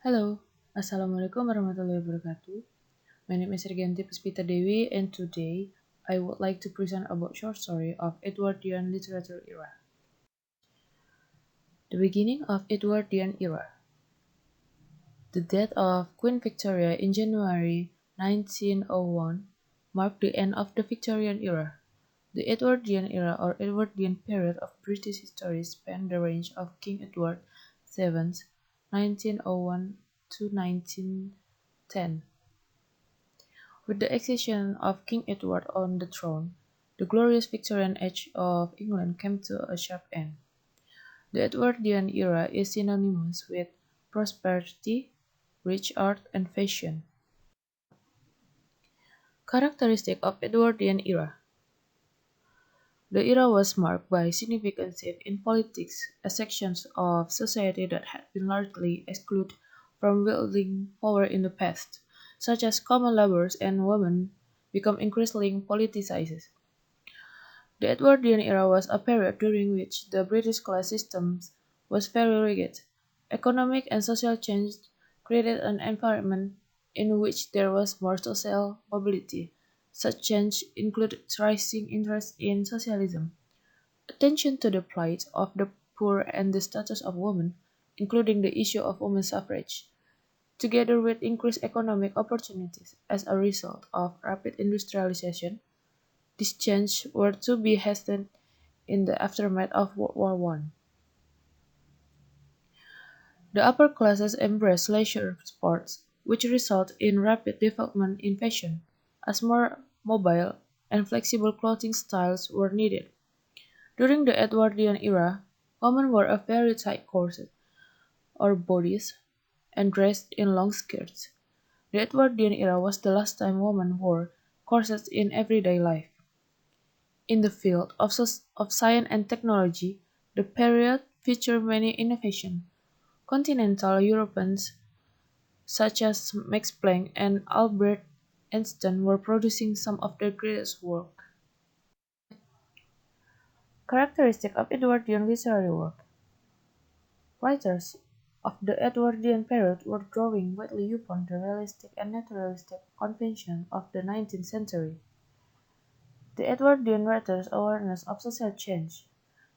Hello, Assalamualaikum warahmatullahi wabarakatuh. My name is Hergianti Puspita Dewi, and today I would like to present about short story of Edwardian literature era. The beginning of Edwardian era. The death of Queen Victoria in January 1901 marked the end of the Victorian era. The Edwardian era or Edwardian period of British history spanned the range of King Edward VII's 1901 to 1910. With the accession of King Edward on the throne, the glorious Victorian age of England came to a sharp end. The Edwardian era is synonymous with prosperity, rich art, and fashion. Characteristic of Edwardian era. The era was marked by significant shifts in politics as sections of society that had been largely excluded from wielding power in the past, such as common laborers and women, become increasingly politicized. The Edwardian era was a period during which the British class system was very rigid. Economic and social change created an environment in which there was more social mobility. Such change included rising interest in socialism, attention to the plight of the poor and the status of women, including the issue of women's suffrage, together with increased economic opportunities as a result of rapid industrialization. These changes were to be hastened in the aftermath of World War One. The upper classes embraced leisure sports, which resulted in rapid development in fashion, as more mobile and flexible clothing styles were needed. During the Edwardian era, women wore a very tight corset or bodice and dressed in long skirts. The Edwardian era was the last time women wore corsets in everyday life. In the field of science and technology, the period featured many innovations. Continental Europeans such as Max Planck and Albert Einstein were producing some of their greatest work. Characteristic of Edwardian literary work. Writers of the Edwardian period were drawing widely upon the realistic and naturalistic convention of the 19th century. The Edwardian writers' awareness of social change.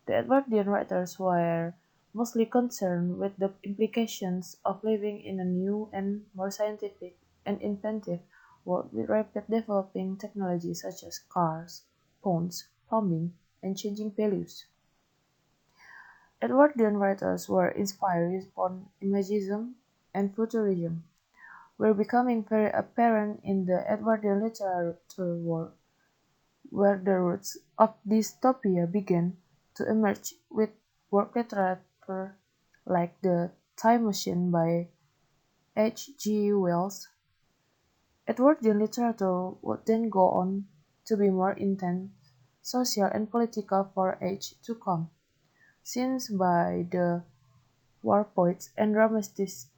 The Edwardian writers were mostly concerned with the implications of living in a new and more scientific and inventive world with rapid developing technology such as cars, phones, plumbing, and changing values. Edwardian writers were inspired upon imagism and futurism, were becoming very apparent in the Edwardian literature world, where the roots of dystopia began to emerge with work literature like The Time Machine by H. G. Wells. Edwardian literature would then go on to be more intense, social and political for age to come, since by the war poets and dramatists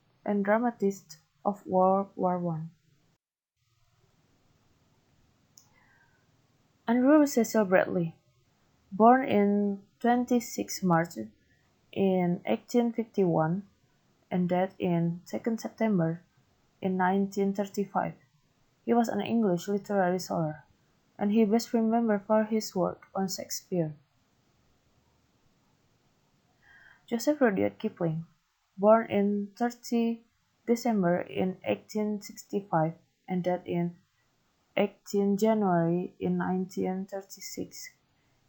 of World War One. Andrew Cecil Bradley, born in 26 March in 1851 and died in 2 September in 1935. He was an English literary scholar, and he best remembered for his work on Shakespeare. Joseph Rudyard Kipling, born in 30 December in 1865 and died in 18 January in 1936.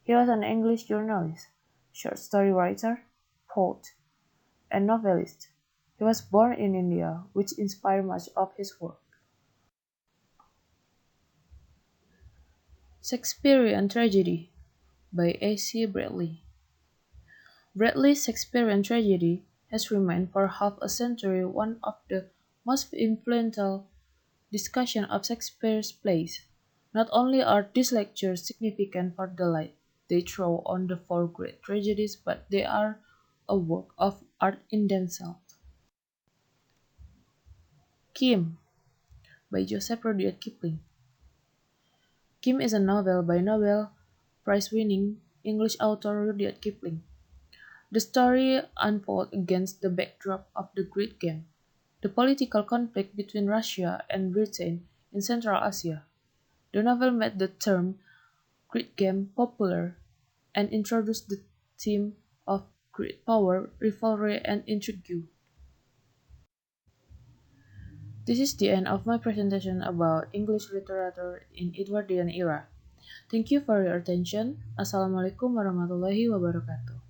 He was an English journalist, short story writer, poet, and novelist. He was born in India, which inspired much of his work. Shakespearean Tragedy by A. C. Bradley. Bradley's Shakespearean tragedy has remained for half a century one of the most influential discussions of Shakespeare's plays. Not only are these lectures significant for the light they throw on the four great tragedies, but they are a work of art in themselves. Kim by Joseph Rudyard Kipling. Kim is a novel by Nobel Prize-winning English author Rudyard Kipling. The story unfolds against the backdrop of the Great Game, the political conflict between Russia and Britain in Central Asia. The novel made the term "great game" popular and introduced the theme of great power, rivalry, and intrigue. This is the end of my presentation about English literature in Edwardian era. Thank you for your attention. Assalamualaikum warahmatullahi wabarakatuh.